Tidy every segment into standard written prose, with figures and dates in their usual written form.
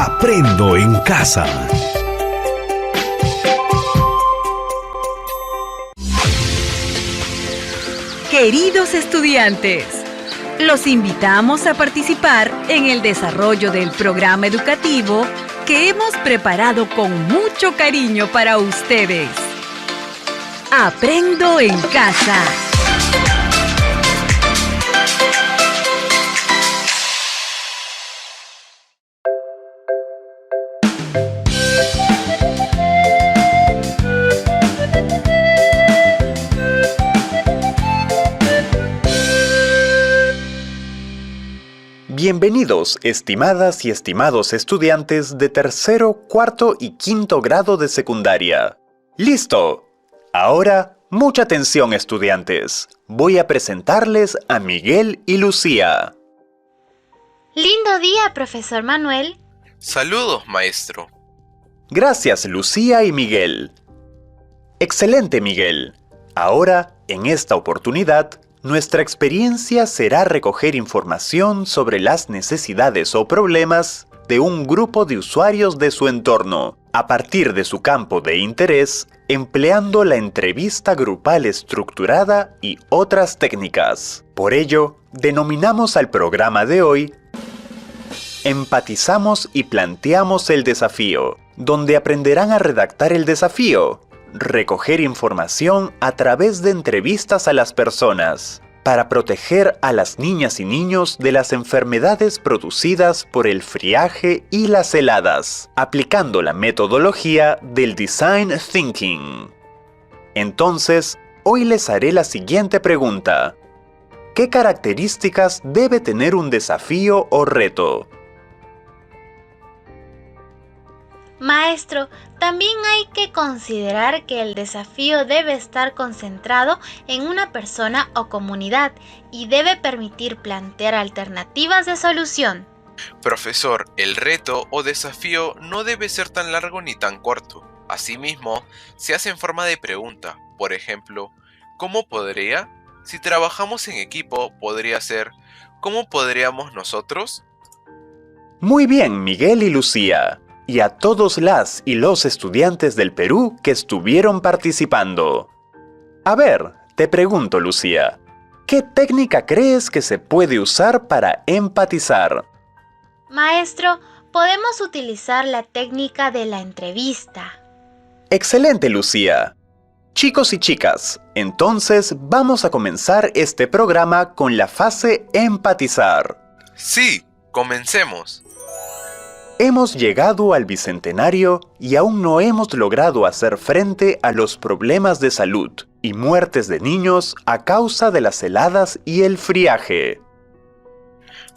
Aprendo en casa. Queridos estudiantes, los invitamos a participar en el desarrollo del programa educativo que hemos preparado con mucho cariño para ustedes. Aprendo en casa. Bienvenidos, estimadas y estimados estudiantes de tercero, cuarto y quinto grado de secundaria. ¡Listo! Ahora, mucha atención, estudiantes. Voy a presentarles a Miguel y Lucía. Lindo día, profesor Manuel. Saludos, maestro. Gracias, Lucía y Miguel. Excelente, Miguel. Ahora, en esta oportunidad, nuestra experiencia será recoger información sobre las necesidades o problemas de un grupo de usuarios de su entorno, a partir de su campo de interés, empleando la entrevista grupal estructurada y otras técnicas. Por ello, denominamos al programa de hoy Empatizamos y planteamos el desafío, donde aprenderán a redactar el desafío, recoger información a través de entrevistas a las personas, para proteger a las niñas y niños de las enfermedades producidas por el friaje y las heladas, aplicando la metodología del Design Thinking. Entonces, hoy les haré la siguiente pregunta. ¿Qué características debe tener un desafío o reto? Maestro, también hay que considerar que el desafío debe estar concentrado en una persona o comunidad y debe permitir plantear alternativas de solución. Profesor, el reto o desafío no debe ser tan largo ni tan corto. Asimismo, se hace en forma de pregunta. Por ejemplo, ¿cómo podría? Si trabajamos en equipo, podría ser ¿cómo podríamos nosotros? Muy bien, Miguel y Lucía. Y a todos las y los estudiantes del Perú que estuvieron participando. A ver, te pregunto, Lucía, ¿qué técnica crees que se puede usar para empatizar? Maestro, podemos utilizar la técnica de la entrevista. Excelente, Lucía. Chicos y chicas, entonces vamos a comenzar este programa con la fase empatizar. Sí, comencemos. Hemos llegado al bicentenario y aún no hemos logrado hacer frente a los problemas de salud y muertes de niños a causa de las heladas y el friaje.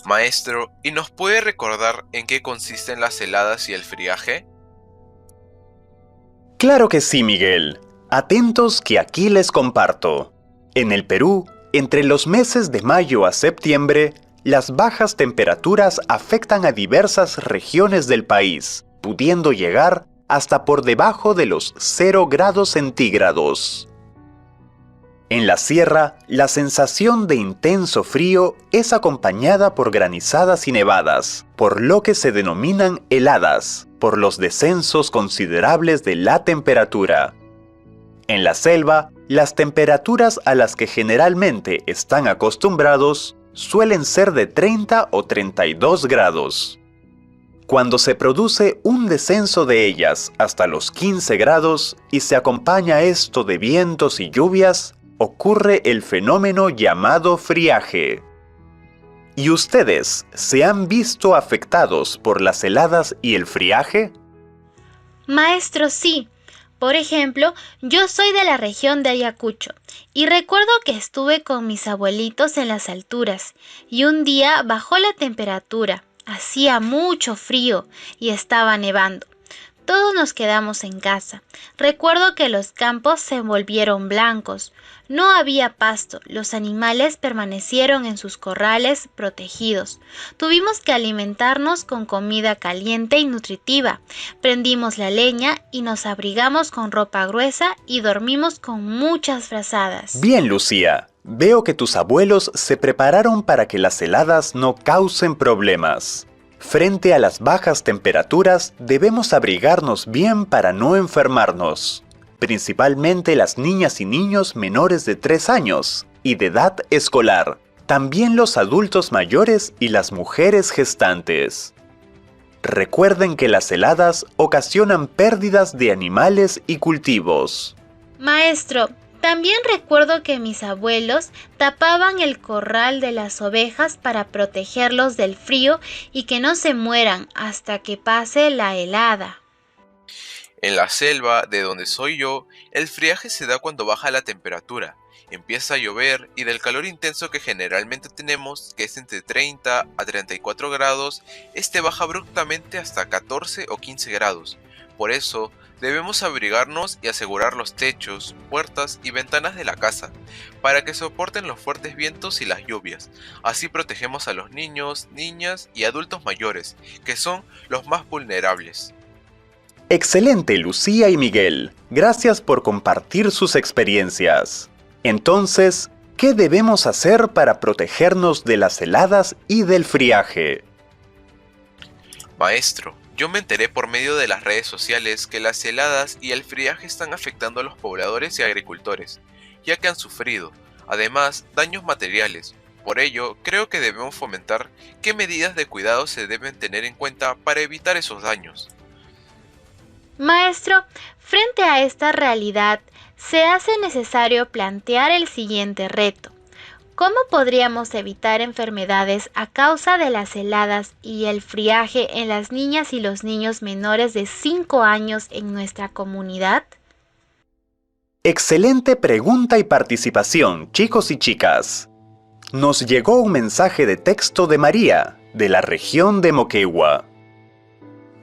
Maestro, ¿y nos puede recordar en qué consisten las heladas y el friaje? Claro que sí, Miguel. Atentos que aquí les comparto. En el Perú, entre los meses de mayo a septiembre, las bajas temperaturas afectan a diversas regiones del país, pudiendo llegar hasta por debajo de los 0 grados centígrados. En la sierra, la sensación de intenso frío es acompañada por granizadas y nevadas, por lo que se denominan heladas, por los descensos considerables de la temperatura. En la selva, las temperaturas a las que generalmente están acostumbrados suelen ser de 30 o 32 grados. Cuando se produce un descenso de ellas hasta los 15 grados y se acompaña esto de vientos y lluvias, ocurre el fenómeno llamado friaje. ¿Y ustedes se han visto afectados por las heladas y el friaje? Maestro, sí. Por ejemplo, yo soy de la región de Ayacucho y recuerdo que estuve con mis abuelitos en las alturas y un día bajó la temperatura, hacía mucho frío y estaba nevando. Todos nos quedamos en casa. Recuerdo que los campos se volvieron blancos. No había pasto. Los animales permanecieron en sus corrales protegidos. Tuvimos que alimentarnos con comida caliente y nutritiva. Prendimos la leña y nos abrigamos con ropa gruesa y dormimos con muchas frazadas. Bien, Lucía. Veo que tus abuelos se prepararon para que las heladas no causen problemas. Frente a las bajas temperaturas, debemos abrigarnos bien para no enfermarnos, principalmente las niñas y niños menores de 3 años y de edad escolar, también los adultos mayores y las mujeres gestantes. Recuerden que las heladas ocasionan pérdidas de animales y cultivos. Maestro, también recuerdo que mis abuelos tapaban el corral de las ovejas para protegerlos del frío y que no se mueran hasta que pase la helada. En la selva, de donde soy yo, el friaje se da cuando baja la temperatura. Empieza a llover y del calor intenso que generalmente tenemos, que es entre 30 a 34 grados, este baja abruptamente hasta 14 o 15 grados. Por eso, debemos abrigarnos y asegurar los techos, puertas y ventanas de la casa, para que soporten los fuertes vientos y las lluvias. Así protegemos a los niños, niñas y adultos mayores, que son los más vulnerables. Excelente, Lucía y Miguel. Gracias por compartir sus experiencias. Entonces, ¿qué debemos hacer para protegernos de las heladas y del friaje? Maestro, yo me enteré por medio de las redes sociales que las heladas y el friaje están afectando a los pobladores y agricultores, ya que han sufrido, además, daños materiales. Por ello, creo que debemos fomentar qué medidas de cuidado se deben tener en cuenta para evitar esos daños. Maestro, frente a esta realidad, se hace necesario plantear el siguiente reto. ¿Cómo podríamos evitar enfermedades a causa de las heladas y el friaje en las niñas y los niños menores de 5 años en nuestra comunidad? Excelente pregunta y participación, chicos y chicas. Nos llegó un mensaje de texto de María, de la región de Moquegua.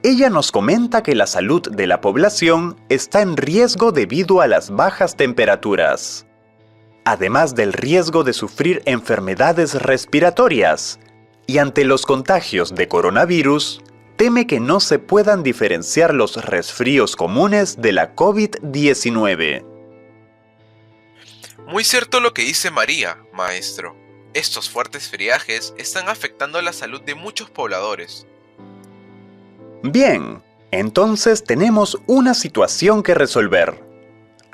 Ella nos comenta que la salud de la población está en riesgo debido a las bajas temperaturas, además del riesgo de sufrir enfermedades respiratorias, y ante los contagios de coronavirus, teme que no se puedan diferenciar los resfríos comunes de la COVID-19. Muy cierto lo que dice María, maestro. Estos fuertes friajes están afectando la salud de muchos pobladores. Bien, entonces tenemos una situación que resolver.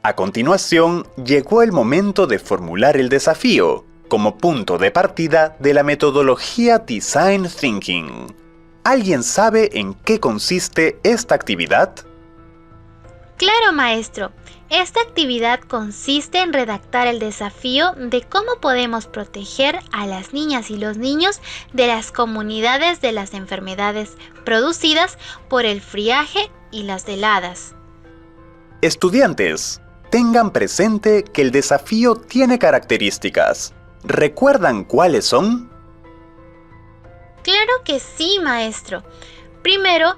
A continuación, llegó el momento de formular el desafío, como punto de partida de la metodología Design Thinking. ¿Alguien sabe en qué consiste esta actividad? Claro, maestro. Esta actividad consiste en redactar el desafío de cómo podemos proteger a las niñas y los niños de las comunidades de las enfermedades producidas por el friaje y las heladas. Estudiantes, tengan presente que el desafío tiene características. ¿Recuerdan cuáles son? Claro que sí, maestro. Primero,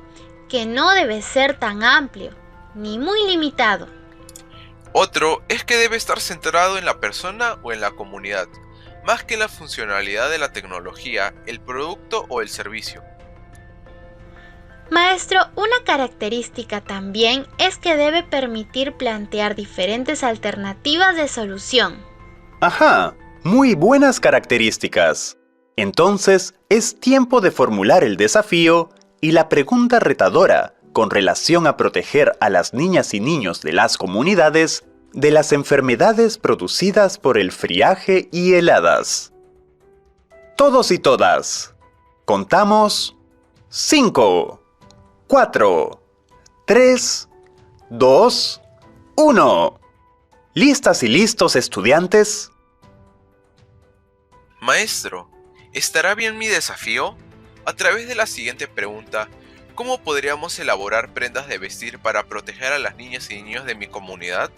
que no debe ser tan amplio, ni muy limitado. Otro es que debe estar centrado en la persona o en la comunidad, más que en la funcionalidad de la tecnología, el producto o el servicio. Maestro, una característica también es que debe permitir plantear diferentes alternativas de solución. Ajá, muy buenas características. Entonces, es tiempo de formular el desafío y la pregunta retadora con relación a proteger a las niñas y niños de las comunidades de las enfermedades producidas por el friaje y heladas. Todos y todas, contamos 5, 4, 3, 2, 1. ¿Listas y listos, estudiantes? Maestro, ¿estará bien mi desafío? A través de la siguiente pregunta, ¿cómo podríamos elaborar prendas de vestir para proteger a las niñas y niños de mi comunidad?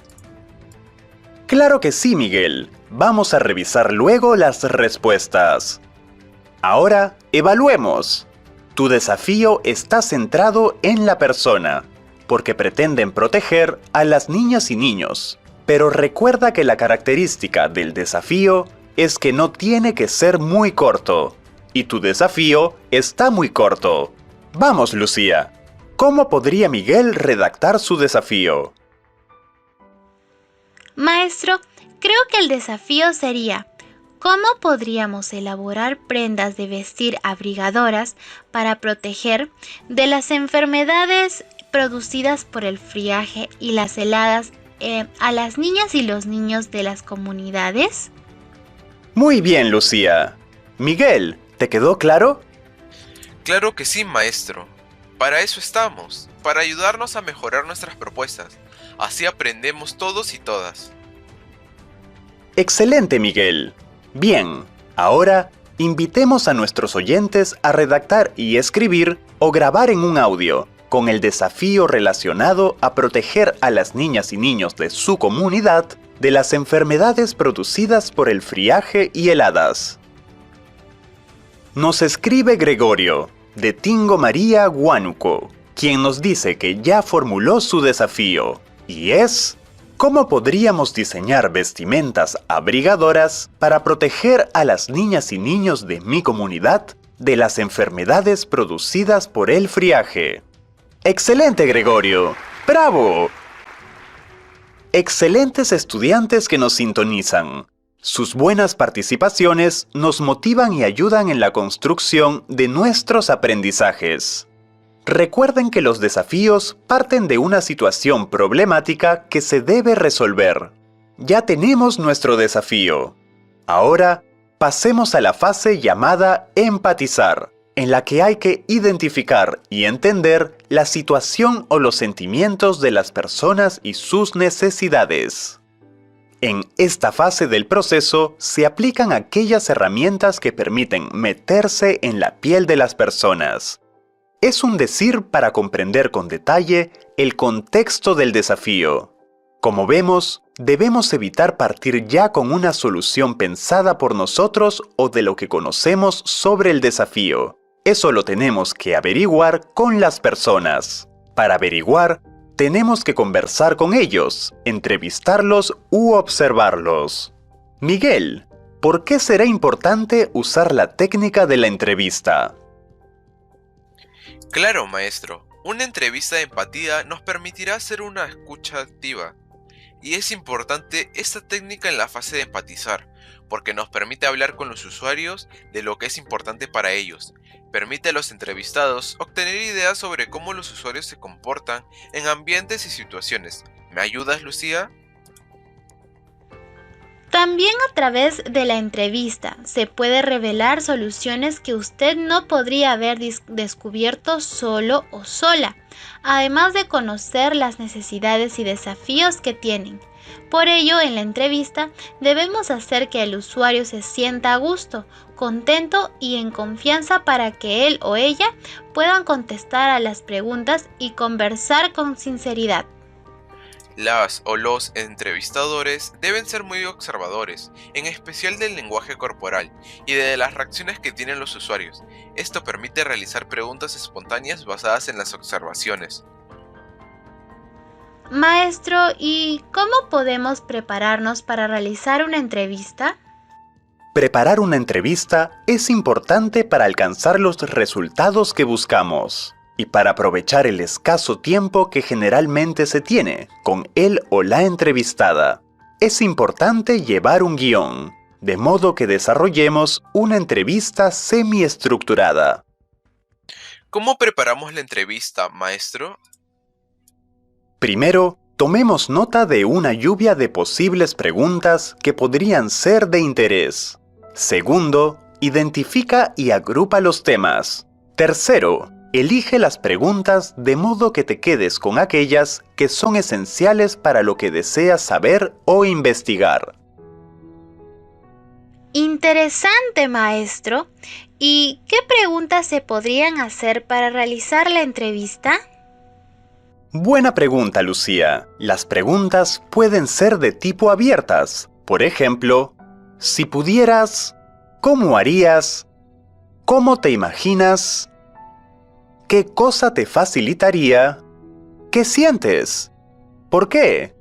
Claro que sí, Miguel. Vamos a revisar luego las respuestas. Ahora, evaluemos. Tu desafío está centrado en la persona, porque pretenden proteger a las niñas y niños. Pero recuerda que la característica del desafío es que no tiene que ser muy corto. Y tu desafío está muy corto. Vamos, Lucía. ¿Cómo podría Miguel redactar su desafío? Maestro, creo que el desafío sería: ¿Cómo podríamos elaborar prendas de vestir abrigadoras para proteger de las enfermedades producidas por el friaje y las heladas a las niñas y los niños de las comunidades? Muy bien, Lucía. Miguel, ¿te quedó claro? Claro que sí, maestro. Para eso estamos, para ayudarnos a mejorar nuestras propuestas. Así aprendemos todos y todas. Excelente, Miguel. Bien, ahora invitemos a nuestros oyentes a redactar y escribir o grabar en un audio con el desafío relacionado a proteger a las niñas y niños de su comunidad de las enfermedades producidas por el friaje y heladas. Nos escribe Gregorio, de Tingo María, Huánuco, quien nos dice que ya formuló su desafío, y es: ¿cómo podríamos diseñar vestimentas abrigadoras para proteger a las niñas y niños de mi comunidad de las enfermedades producidas por el friaje? ¡Excelente, Gregorio! ¡Bravo! Excelentes estudiantes que nos sintonizan. Sus buenas participaciones nos motivan y ayudan en la construcción de nuestros aprendizajes. Recuerden que los desafíos parten de una situación problemática que se debe resolver. Ya tenemos nuestro desafío. Ahora, pasemos a la fase llamada empatizar, en la que hay que identificar y entender la situación o los sentimientos de las personas y sus necesidades. En esta fase del proceso se aplican aquellas herramientas que permiten meterse en la piel de las personas. Es un decir para comprender con detalle el contexto del desafío. Como vemos, debemos evitar partir ya con una solución pensada por nosotros o de lo que conocemos sobre el desafío. Eso lo tenemos que averiguar con las personas. Para averiguar, tenemos que conversar con ellos, entrevistarlos u observarlos. Miguel, ¿por qué será importante usar la técnica de la entrevista? Claro, maestro. Una entrevista de empatía nos permitirá hacer una escucha activa. Y es importante esta técnica en la fase de empatizar, porque nos permite hablar con los usuarios de lo que es importante para ellos. Permite a los entrevistados obtener ideas sobre cómo los usuarios se comportan en ambientes y situaciones. ¿Me ayudas, Lucía? También a través de la entrevista se puede revelar soluciones que usted no podría haber descubierto solo o sola, además de conocer las necesidades y desafíos que tienen. Por ello, en la entrevista debemos hacer que el usuario se sienta a gusto, contento y en confianza para que él o ella puedan contestar a las preguntas y conversar con sinceridad. Las o los entrevistadores deben ser muy observadores, en especial del lenguaje corporal y de las reacciones que tienen los usuarios. Esto permite realizar preguntas espontáneas basadas en las observaciones. Maestro, ¿y cómo podemos prepararnos para realizar una entrevista? Preparar una entrevista es importante para alcanzar los resultados que buscamos y para aprovechar el escaso tiempo que generalmente se tiene con él o la entrevistada. Es importante llevar un guión, de modo que desarrollemos una entrevista semiestructurada. ¿Cómo preparamos la entrevista, maestro? Primero, tomemos nota de una lluvia de posibles preguntas que podrían ser de interés. Segundo, identifica y agrupa los temas. Tercero, elige las preguntas de modo que te quedes con aquellas que son esenciales para lo que deseas saber o investigar. Interesante, maestro. ¿Y qué preguntas se podrían hacer para realizar la entrevista? Buena pregunta, Lucía. Las preguntas pueden ser de tipo abiertas. Por ejemplo, si pudieras, ¿cómo harías? ¿Cómo te imaginas? ¿Qué cosa te facilitaría? ¿Qué sientes? ¿Por qué?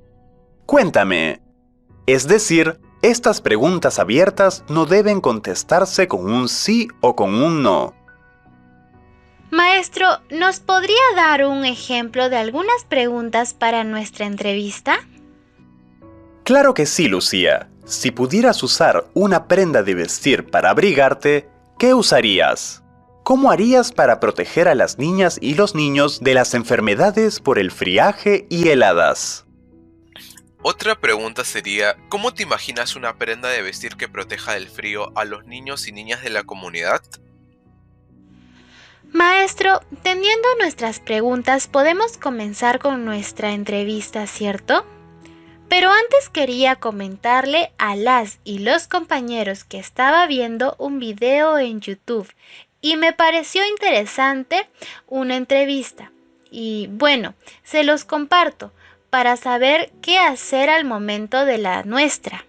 Cuéntame. Es decir, estas preguntas abiertas no deben contestarse con un sí o con un no. Maestro, ¿nos podría dar un ejemplo de algunas preguntas para nuestra entrevista? Claro que sí, Lucía. Si pudieras usar una prenda de vestir para abrigarte, ¿qué usarías? ¿Cómo harías para proteger a las niñas y los niños de las enfermedades por el friaje y heladas? Otra pregunta sería, ¿cómo te imaginas una prenda de vestir que proteja del frío a los niños y niñas de la comunidad? Maestro, teniendo nuestras preguntas, podemos comenzar con nuestra entrevista, ¿cierto? Pero antes quería comentarle a las y los compañeros que estaba viendo un video en YouTube y me pareció interesante una entrevista. Y bueno, se los comparto para saber qué hacer al momento de la nuestra.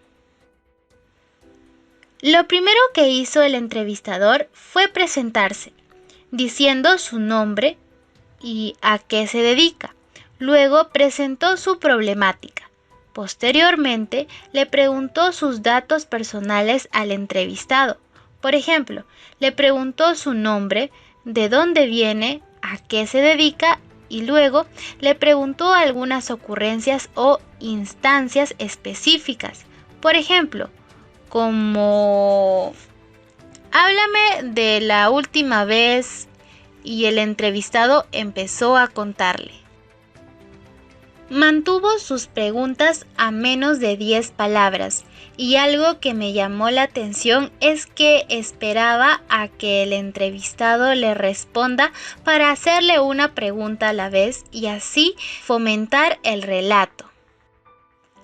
Lo primero que hizo el entrevistador fue presentarse, diciendo su nombre y a qué se dedica. Luego presentó su problemática. Posteriormente, le preguntó sus datos personales al entrevistado. Por ejemplo, le preguntó su nombre, de dónde viene, a qué se dedica y luego le preguntó algunas ocurrencias o instancias específicas. Por ejemplo, como háblame de la última vez y el entrevistado empezó a contarle. Mantuvo sus preguntas a menos de 10 palabras y algo que me llamó la atención es que esperaba a que el entrevistado le responda para hacerle una pregunta a la vez y así fomentar el relato.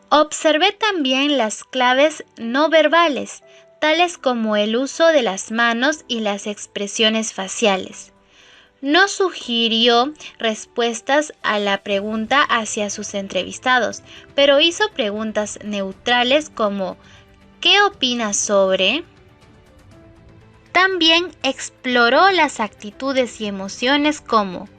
Observé también las claves no verbales, tales como el uso de las manos y las expresiones faciales. No sugirió respuestas a la pregunta hacia sus entrevistados, pero hizo preguntas neutrales como ¿qué opinas sobre? También exploró las actitudes y emociones como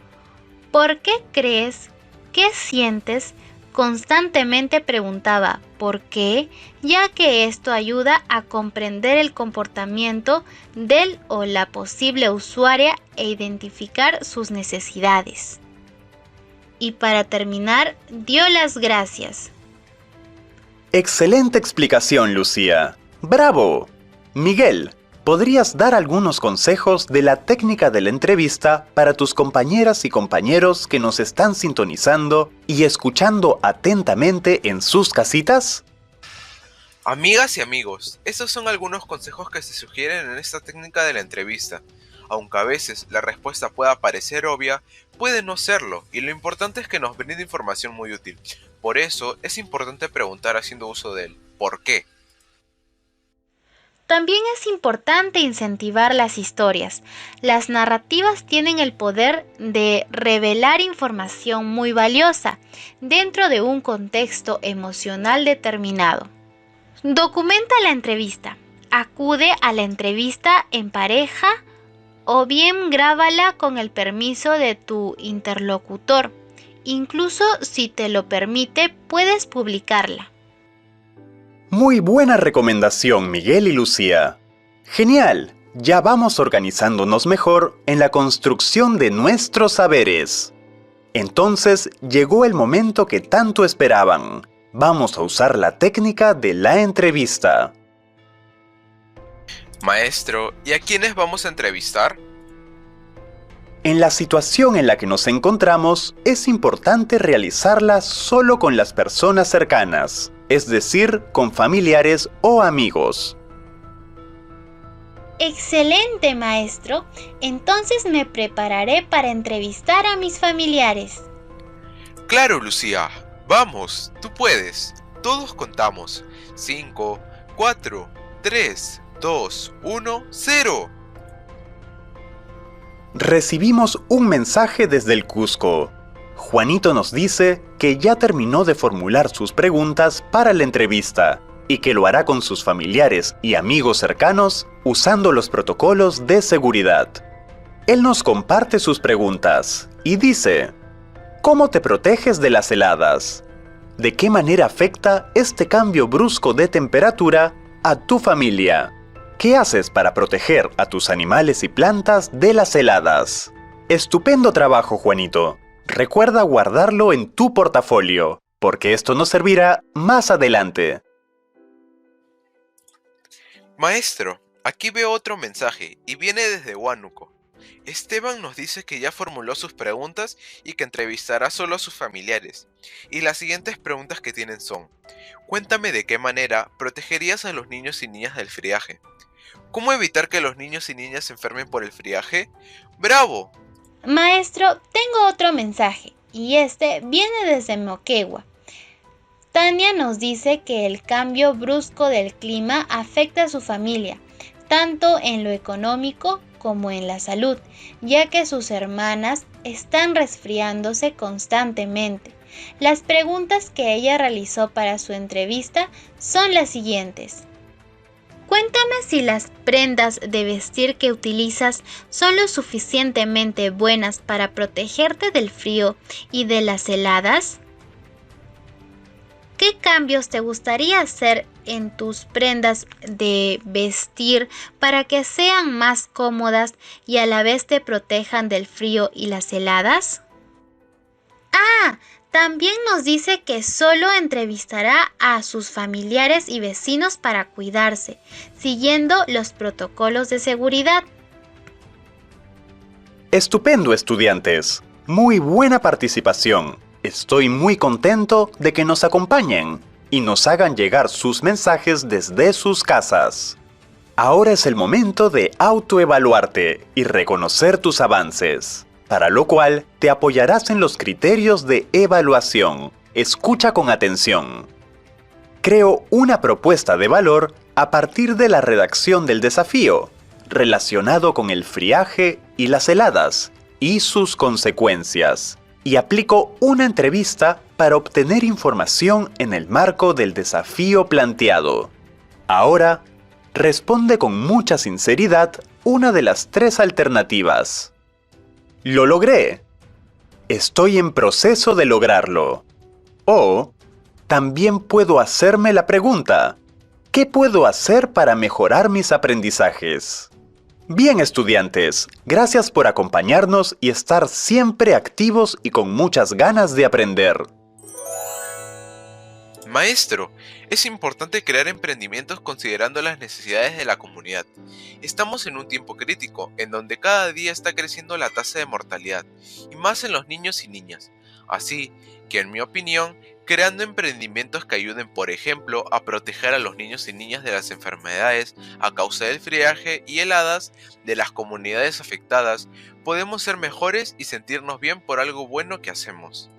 ¿por qué crees? ¿Qué sientes? Constantemente preguntaba ¿por qué?, ya que esto ayuda a comprender el comportamiento del o la posible usuaria e identificar sus necesidades. Y para terminar, dio las gracias. Excelente explicación, Lucía. ¡Bravo! Miguel, ¿podrías dar algunos consejos de la técnica de la entrevista para tus compañeras y compañeros que nos están sintonizando y escuchando atentamente en sus casitas? Amigas y amigos, estos son algunos consejos que se sugieren en esta técnica de la entrevista. Aunque a veces la respuesta pueda parecer obvia, puede no serlo, y lo importante es que nos brinde información muy útil. Por eso es importante preguntar haciendo uso del ¿por qué? También es importante incentivar las historias. Las narrativas tienen el poder de revelar información muy valiosa dentro de un contexto emocional determinado. Documenta la entrevista. Acude a la entrevista en pareja o bien grábala con el permiso de tu interlocutor. Incluso si te lo permite, puedes publicarla. Muy buena recomendación, Miguel y Lucía. Genial, ya vamos organizándonos mejor en la construcción de nuestros saberes. Entonces llegó el momento que tanto esperaban. Vamos a usar la técnica de la entrevista. Maestro, ¿y a quiénes vamos a entrevistar? En la situación en la que nos encontramos, es importante realizarla solo con las personas cercanas, es decir, con familiares o amigos. Excelente, maestro. Entonces me prepararé para entrevistar a mis familiares. Claro, Lucía. Vamos, tú puedes. Todos contamos. 5, 4, 3, 2, 1, 0. Recibimos un mensaje desde el Cusco. Juanito nos dice que ya terminó de formular sus preguntas para la entrevista y que lo hará con sus familiares y amigos cercanos usando los protocolos de seguridad. Él nos comparte sus preguntas y dice: ¿cómo te proteges de las heladas? ¿De qué manera afecta este cambio brusco de temperatura a tu familia? ¿Qué haces para proteger a tus animales y plantas de las heladas? Estupendo trabajo, Juanito. Recuerda guardarlo en tu portafolio, porque esto nos servirá más adelante. Maestro, aquí veo otro mensaje y viene desde Huánuco. Esteban nos dice que ya formuló sus preguntas y que entrevistará solo a sus familiares. Y las siguientes preguntas que tienen son: cuéntame de qué manera protegerías a los niños y niñas del friaje. ¿Cómo evitar que los niños y niñas se enfermen por el friaje? ¡Bravo! Maestro, tengo otro mensaje y este viene desde Moquegua. Tania nos dice que el cambio brusco del clima afecta a su familia, tanto en lo económico como en la salud, ya que sus hermanas están resfriándose constantemente. Las preguntas que ella realizó para su entrevista son las siguientes. Cuéntame si las prendas de vestir que utilizas son lo suficientemente buenas para protegerte del frío y de las heladas. ¿Qué cambios te gustaría hacer en tus prendas de vestir para que sean más cómodas y a la vez te protejan del frío y las heladas? También nos dice que solo entrevistará a sus familiares y vecinos para cuidarse, siguiendo los protocolos de seguridad. Estupendo, estudiantes. Muy buena participación. Estoy muy contento de que nos acompañen y nos hagan llegar sus mensajes desde sus casas. Ahora es el momento de autoevaluarte y reconocer tus avances, para lo cual te apoyarás en los criterios de evaluación. Escucha con atención. Creo una propuesta de valor a partir de la redacción del desafío, relacionado con el friaje y las heladas y sus consecuencias, y aplico una entrevista para obtener información en el marco del desafío planteado. Ahora, responde con mucha sinceridad una de las 3 alternativas. ¡Lo logré! Estoy en proceso de lograrlo. O, también puedo hacerme la pregunta: ¿qué puedo hacer para mejorar mis aprendizajes? Bien, estudiantes, gracias por acompañarnos y estar siempre activos y con muchas ganas de aprender. Maestro, es importante crear emprendimientos considerando las necesidades de la comunidad. Estamos en un tiempo crítico, en donde cada día está creciendo la tasa de mortalidad, y más en los niños y niñas. Así que, en mi opinión, creando emprendimientos que ayuden, por ejemplo, a proteger a los niños y niñas de las enfermedades a causa del friaje y heladas de las comunidades afectadas, podemos ser mejores y sentirnos bien por algo bueno que hacemos.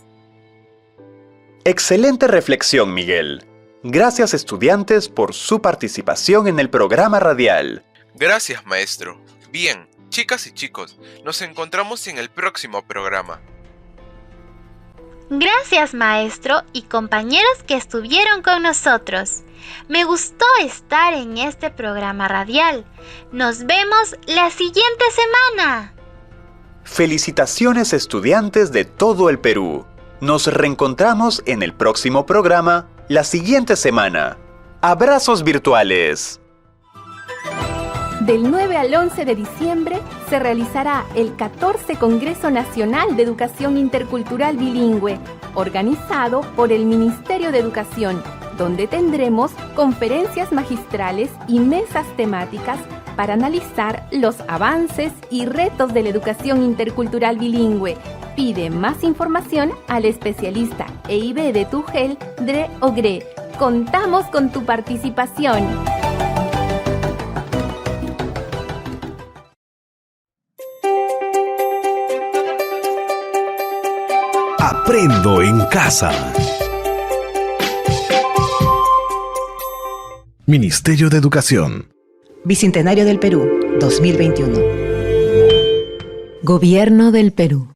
Excelente reflexión, Miguel. Gracias, estudiantes, por su participación en el programa radial. Gracias, maestro. Bien, chicas y chicos, nos encontramos en el próximo programa. Gracias, maestro y compañeros que estuvieron con nosotros. Me gustó estar en este programa radial. Nos vemos la siguiente semana. Felicitaciones, estudiantes de todo el Perú. Nos reencontramos en el próximo programa la siguiente semana. ¡Abrazos virtuales! Del 9 al 11 de diciembre se realizará el 14 Congreso Nacional de Educación Intercultural Bilingüe, organizado por el Ministerio de Educación, donde tendremos conferencias magistrales y mesas temáticas para analizar los avances y retos de la educación intercultural bilingüe. Pide más información al especialista EIB de Tugel, DRE o GRE. Contamos con tu participación. Aprendo en casa. Ministerio de Educación. Bicentenario del Perú, 2021. Gobierno del Perú.